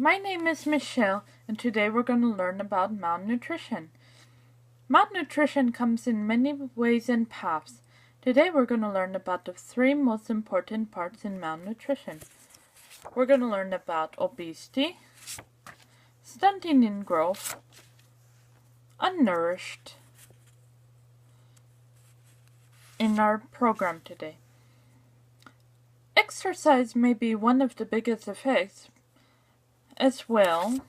my name is Michelle, and today we're going to learn about malnutrition. Malnutrition comes in many ways and paths. Today we're going to learn about the three most important parts in malnutrition. We're going to learn about obesity, stunting in growth, unnourished in our program today. Exercise may be one of the biggest effects as well.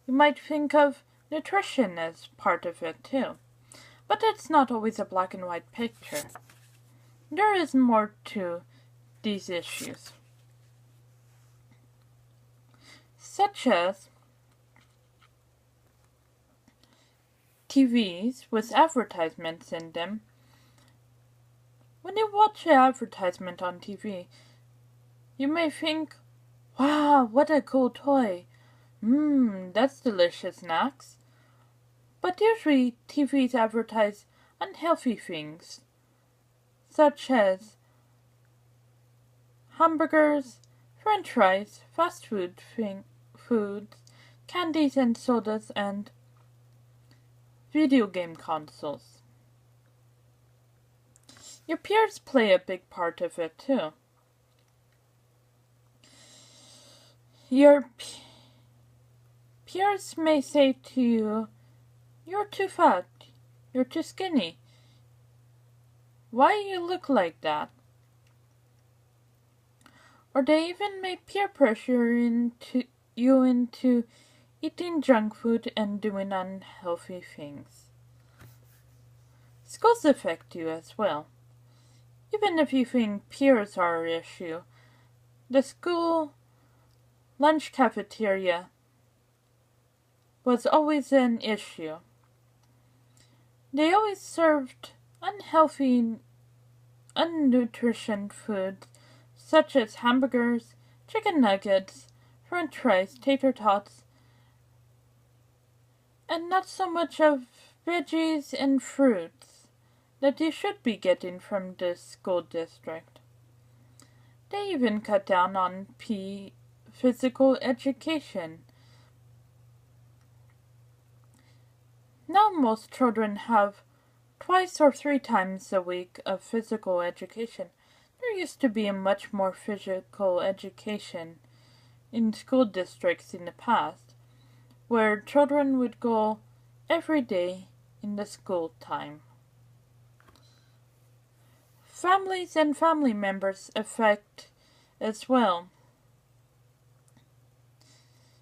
You might think of nutrition as part of it too, but it's not always a black and white picture. There is more to these issues, such as TVs with advertisements in them. When you watch an advertisement on TV, you may think, wow, what a cool toy. That's delicious snacks. But usually TVs advertise unhealthy things, such as hamburgers, french fries, fast foods, candies and sodas, and video game consoles. Your peers play a big part of it too. Your peers may say to you, "You're too fat, you're too skinny. Why you look like that?" Or they even may peer pressure you into eating junk food and doing unhealthy things. Schools affect you as well. Even if you think peers are an issue, the school lunch cafeteria was always an issue. They always served unhealthy, unnutrition foods such as hamburgers, chicken nuggets, french fries, tater tots, and not so much of veggies and fruits that you should be getting from the school district. They even cut down on physical education. Now most children have twice or 3 times a week of physical education. There used to be a much more physical education in school districts in the past, where children would go every day in the school time. Families and family members affect as well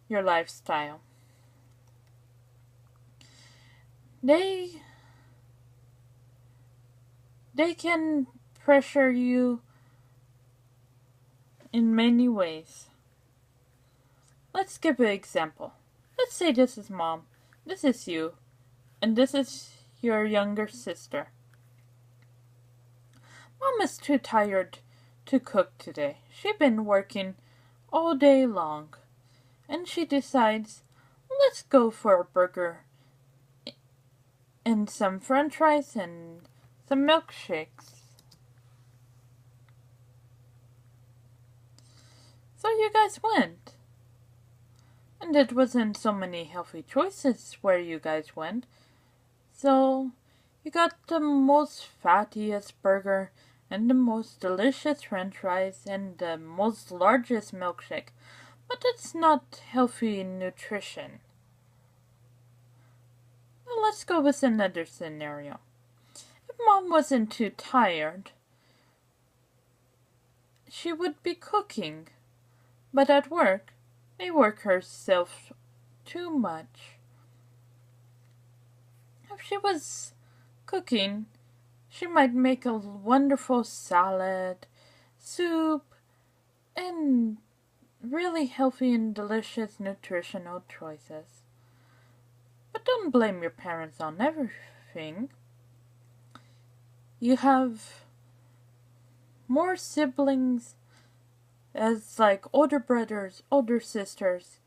your lifestyle. They can pressure you in many ways. Let's give an example. Let's say this is Mom, this is you, and this is your younger sister. Mom is too tired to cook today. She's been working all day long, and she decides, let's go for a burger and some french fries and some milkshakes. So you guys went. And it wasn't so many healthy choices where you guys went. So you got the most fattiest burger and the most delicious french fries and the most largest milkshake. But it's not healthy nutrition. Now let's go with another scenario. If Mom wasn't too tired, she would be cooking. But at work, may work herself too much. If she was cooking, she might make a wonderful salad, soup, and really healthy and delicious nutritional choices. But don't blame your parents on everything. You have more siblings as like older brothers, older sisters.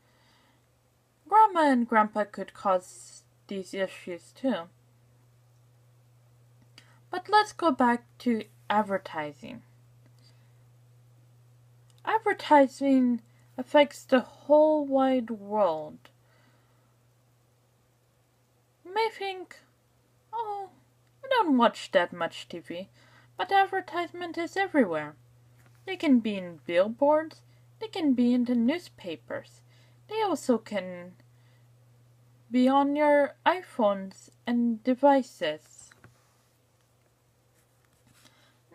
Grandma and Grandpa could cause these issues too. But let's go back to advertising. Advertising affects the whole wide world. You may think, oh, I don't watch that much TV, but advertisement is everywhere. They can be in billboards, they can be in the newspapers. They also can be on your iPhones and devices.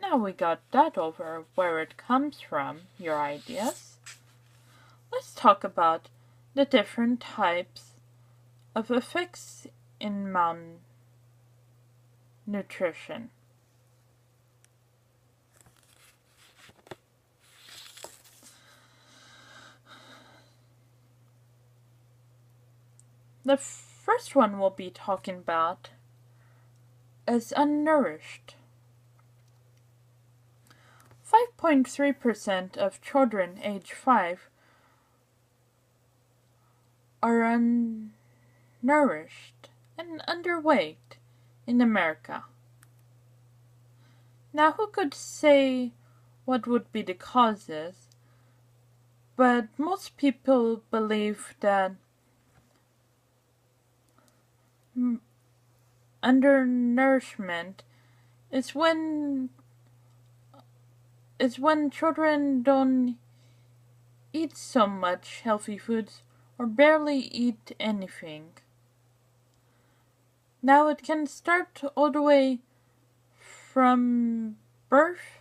Now we got that over where it comes from, your ideas. Let's talk about the different types of effects in malnutrition. The first one we'll be talking about is unnourished. 5.3% of children age 5 are unnourished and underweight in America. Now, who could say what would be the causes? But most people believe that undernourishment is when children don't eat so much healthy foods or barely eat anything. Now it can start all the way from birth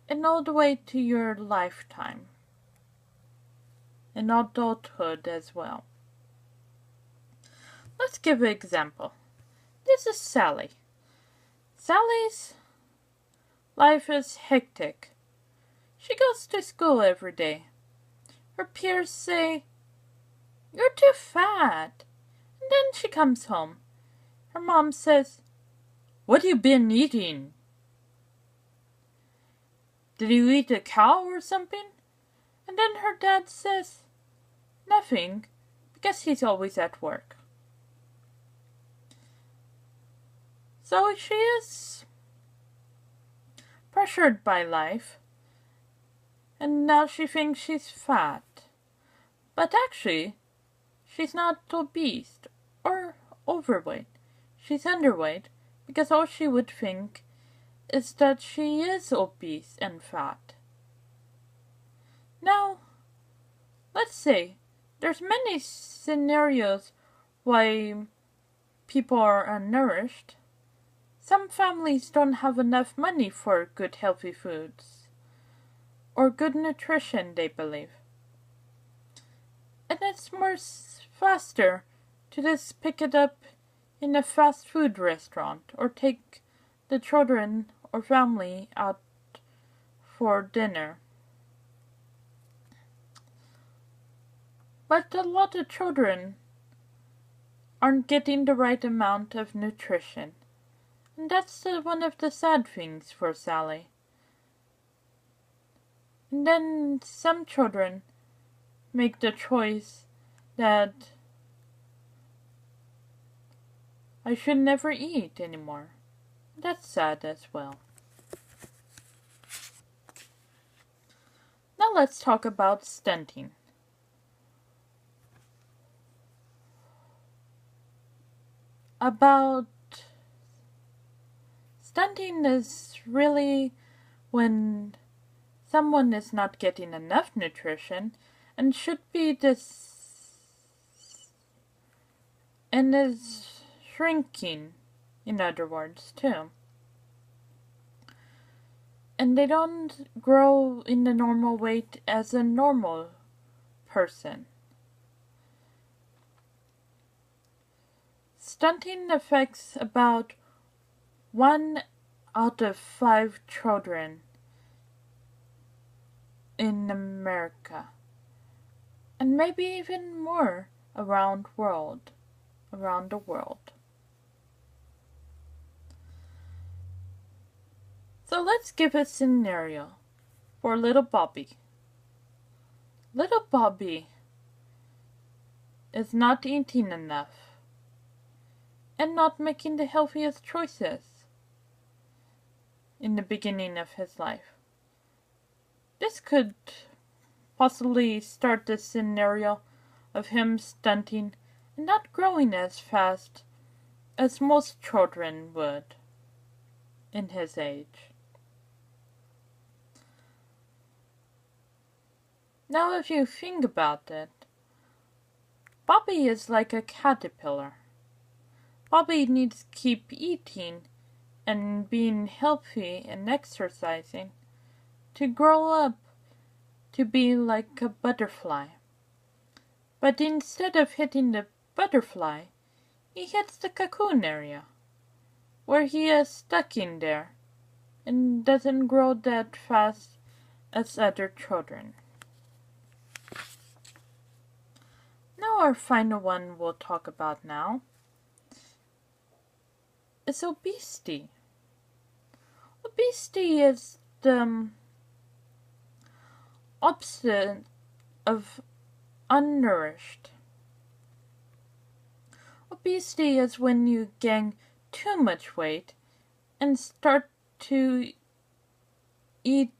and all the way to your lifetime, in adulthood as well. Let's give an example. This is Sally. Sally's life is hectic. She goes to school every day. Her peers say, "You're too fat." And then she comes home. Her mom says, "What have you been eating? Did you eat a cow or something?" And then her dad says, "Nothing, because he's always at work." So she is pressured by life, and now she thinks she's fat. But actually, she's not obese or overweight. She's underweight because all she would think is that she is obese and fat. Now, let's say there's many scenarios why people are unnourished. Some families don't have enough money for good healthy foods or good nutrition, they believe. And it's more faster to just pick it up in a fast food restaurant or take the children or family out for dinner. But a lot of children aren't getting the right amount of nutrition. And that's one of the sad things for Sally. And then some children make the choice that I should never eat anymore. That's sad as well. Now let's talk about stunting. Stunting is really when someone is not getting enough nutrition and should be and is shrinking, in other words, too. And they don't grow in the normal weight as a normal person. Stunting affects about 1 out of 5 children in America, and maybe even more around the world. So let's give a scenario for little Bobby. Little Bobby is not eating enough and not making the healthiest choices in the beginning of his life. This could possibly start the scenario of him stunting and not growing as fast as most children would in his age. Now, if you think about it, Bobby is like a caterpillar. Bobby needs to keep eating and being healthy and exercising to grow up to be like a butterfly. But instead of hitting the butterfly, he hits the cocoon area, where he is stuck in there and doesn't grow that fast as other children. Now our final one we'll talk about now is obesity. Obesity is the opposite of unnourished. Obesity is when you gain too much weight and start to eat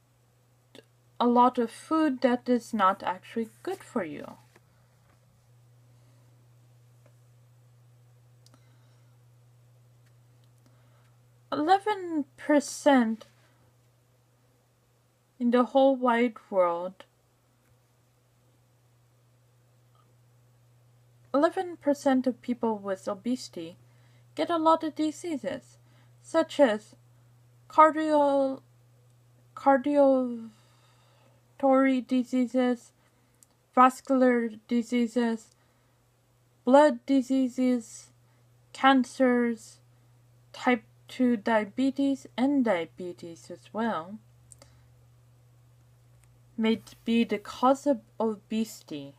a lot of food that is not actually good for you. %11 in the whole wide world, 11% of people with obesity get a lot of diseases, such as cardiovascular diseases, vascular diseases, blood diseases, cancers, type 2 diabetes, and diabetes as well, may be the cause of obesity.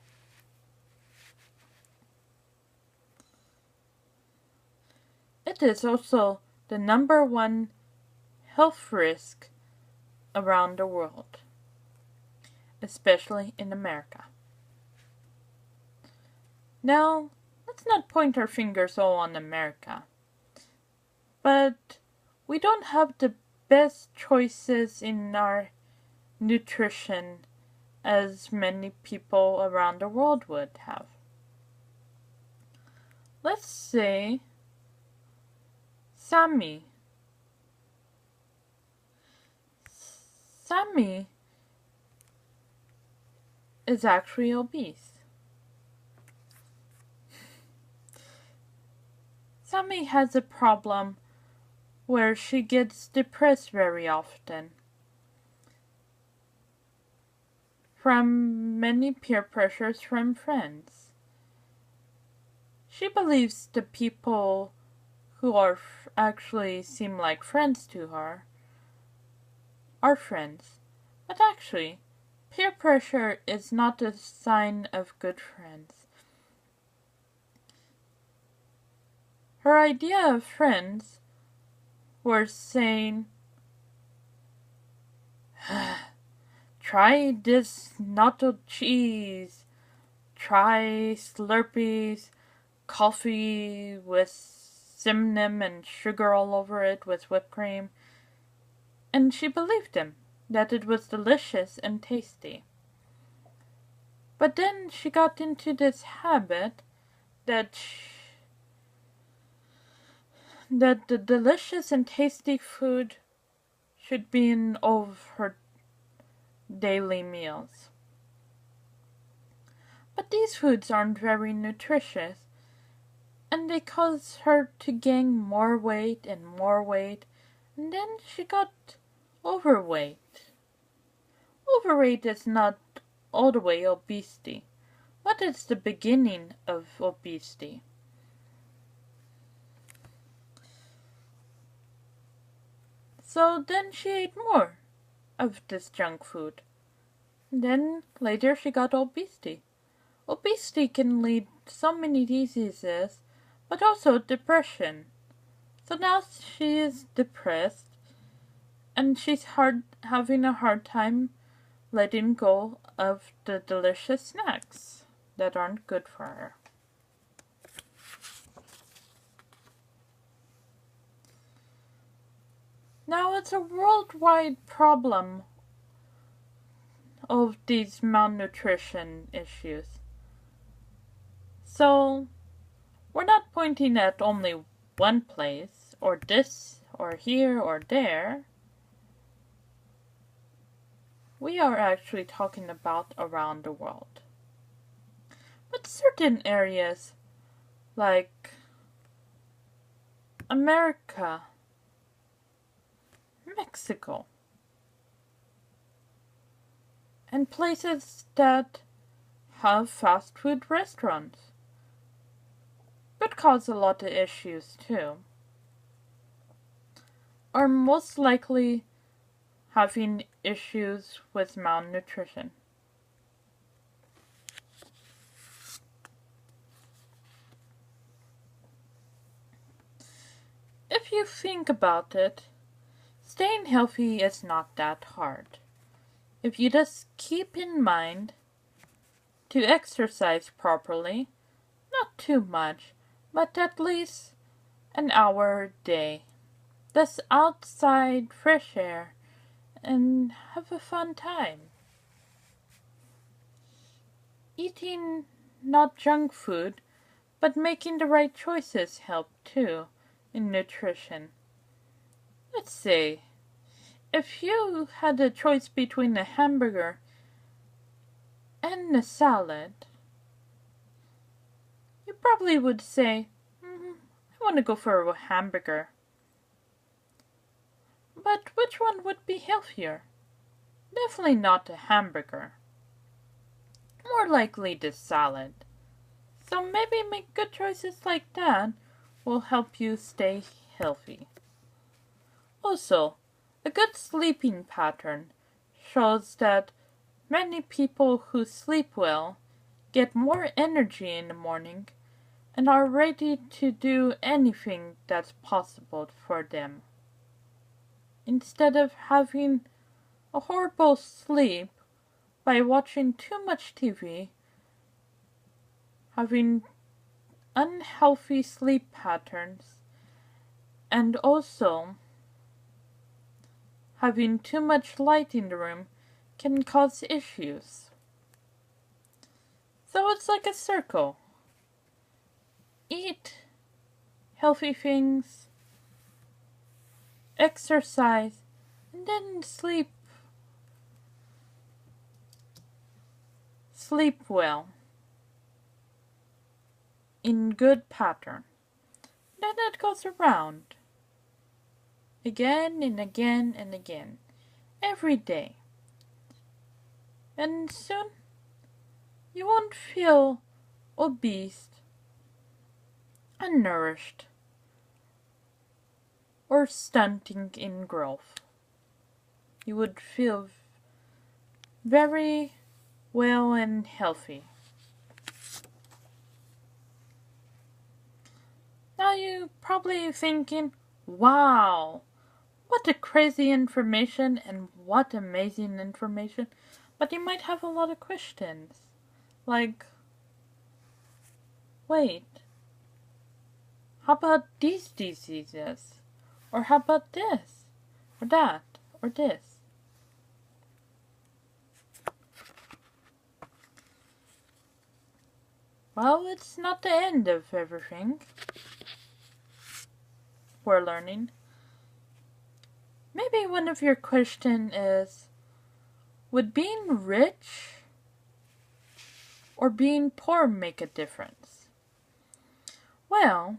It is also the #1 health risk around the world, especially in America. Now, let's not point our fingers all on America, but we don't have the best choices in our nutrition as many people around the world would have. Let's say Sammy. Sammy is actually obese. Sammy has a problem where she gets depressed very often from many peer pressures from friends. She believes the people who are actually seem like friends to her are friends, but actually, peer pressure is not a sign of good friends. Her idea of friends were saying, try this nacho cheese, try Slurpees, coffee with cinnamon and sugar all over it with whipped cream, and she believed him that it was delicious and tasty. But then she got into this habit that the delicious and tasty food should be in all of her daily meals. But these foods aren't very nutritious, and they cause her to gain more weight, and then she got overweight. Overweight is not all the way obesity, but it's the beginning of obesity. So then she ate more of this junk food. Then later she got obesity. Obesity can lead to so many diseases, but also depression. So now she is depressed, and she's having a hard time letting go of the delicious snacks that aren't good for her. Now it's a worldwide problem of these malnutrition issues. So, we're not pointing at only one place, or this, or here, or there. We are actually talking about around the world. But certain areas, like America, Mexico, and places that have fast food restaurants, could cause a lot of issues too, are most likely having issues with malnutrition. If you think about it, staying healthy is not that hard. If you just keep in mind to exercise properly, not too much, but at least an hour a day. That's outside fresh air and have a fun time. Eating not junk food, but making the right choices help too in nutrition. Let's say, if you had a choice between a hamburger and a salad, you probably would say, I want to go for a hamburger. But which one would be healthier? Definitely not a hamburger. More likely the salad. So maybe make good choices like that will help you stay healthy. Also, a good sleeping pattern shows that many people who sleep well get more energy in the morning and are ready to do anything that's possible for them. Instead of having a horrible sleep by watching too much TV, having unhealthy sleep patterns, and also having too much light in the room can cause issues. So it's like a circle. Eat healthy things, exercise, and then sleep. Sleep well. In good pattern. Then it goes around. Again and again and again. Every day. And soon you won't feel obese, unnourished, or stunting in growth. You would feel very well and healthy. Now you're probably thinking, wow, what a crazy information and what amazing information. But you might have a lot of questions. Like, wait, how about these diseases? Or how about this? Or that? Or this? Well, it's not the end of everything we're learning. Maybe one of your questions is, would being rich or being poor make a difference? Well,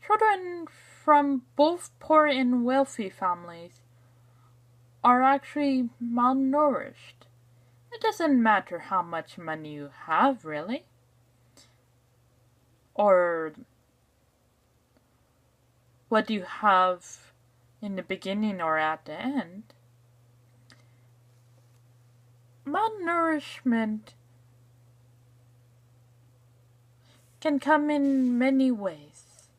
children from both poor and wealthy families are actually malnourished. It doesn't matter how much money you have, really. Or what you have in the beginning or at the end. Malnourishment can come in many ways.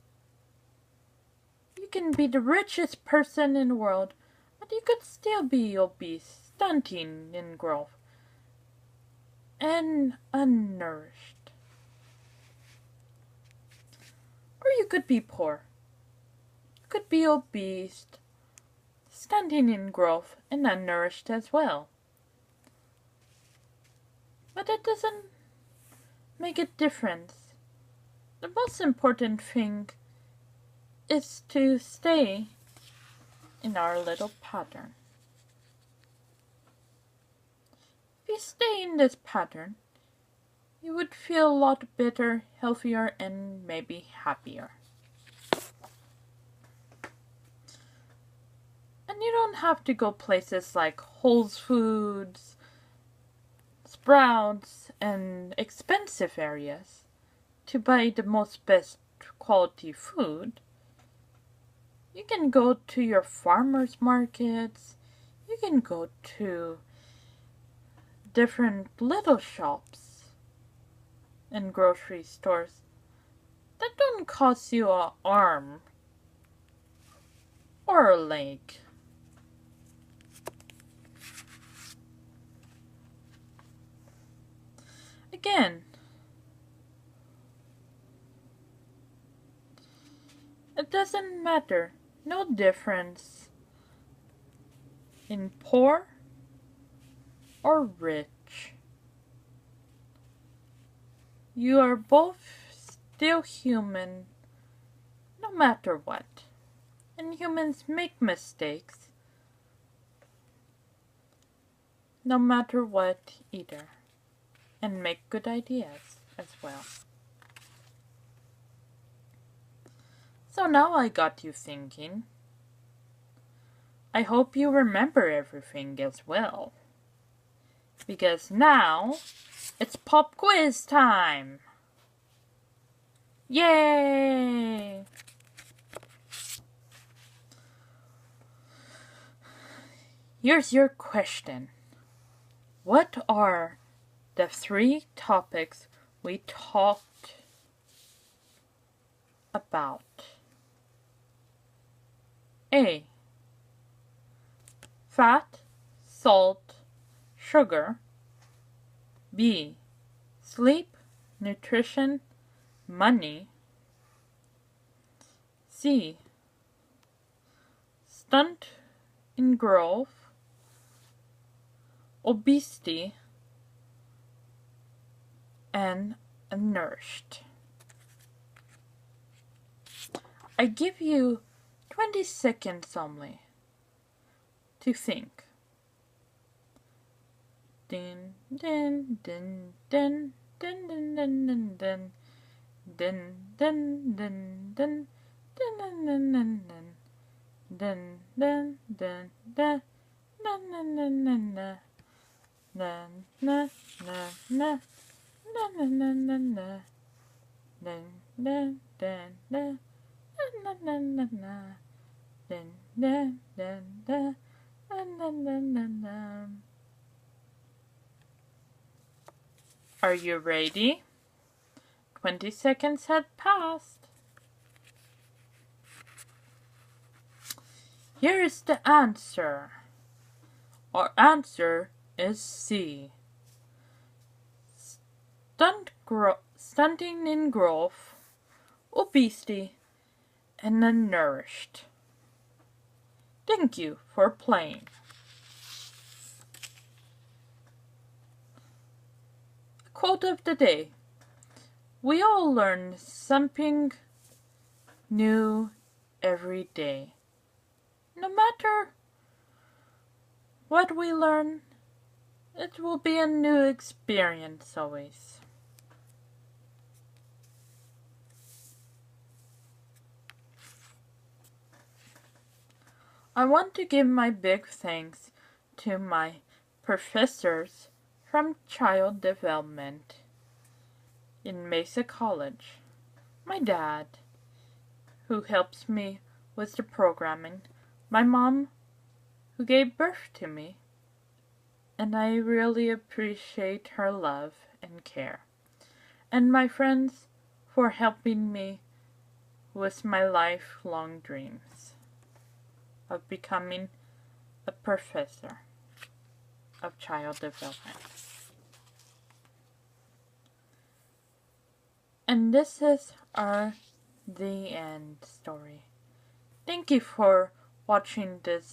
You can be the richest person in the world, but you could still be obese, stunting in growth, and unnourished. Or you could be poor. You could be obese, stunting in growth and unnourished as well. But it doesn't make a difference. The most important thing is to stay in our little pattern. If you stay in this pattern, you would feel a lot better, healthier, and maybe happier. And you don't have to go places like Whole Foods, Sprouts, and expensive areas to buy the most best quality food. You can go to your farmers markets. You can go to different little shops and grocery stores that don't cost you an arm or a leg. Again, it doesn't matter. No difference in poor or rich. You are both still human, no matter what. And humans make mistakes, no matter what either. And make good ideas as well. So now I got you thinking. I hope you remember everything as well. Because now, it's pop quiz time! Yay! Here's your question. What are the 3 topics we talked about? A. Fat, salt, sugar. B. Sleep, nutrition, money. C. Stunt in growth, obesity, and unnourished. I give you 20 seconds only to think. Din din din din din din din din din din din din din din din din din din din din na na na na na na na na na na na na na na then then then then na na na na then then then then na na na na. Are you ready? 20 seconds had passed. Here is the answer. Our answer is C. Stunting in growth, obesity, and unnourished. Thank you for playing. Quote of the day. We all learn something new every day. No matter what we learn, it will be a new experience always. I want to give my big thanks to my professors from Child Development in Mesa College, my dad, who helps me with the programming, my mom, who gave birth to me, and I really appreciate her love and care, and my friends for helping me with my lifelong dreams of becoming a professor of child development. And this is the end story. Thank you for watching this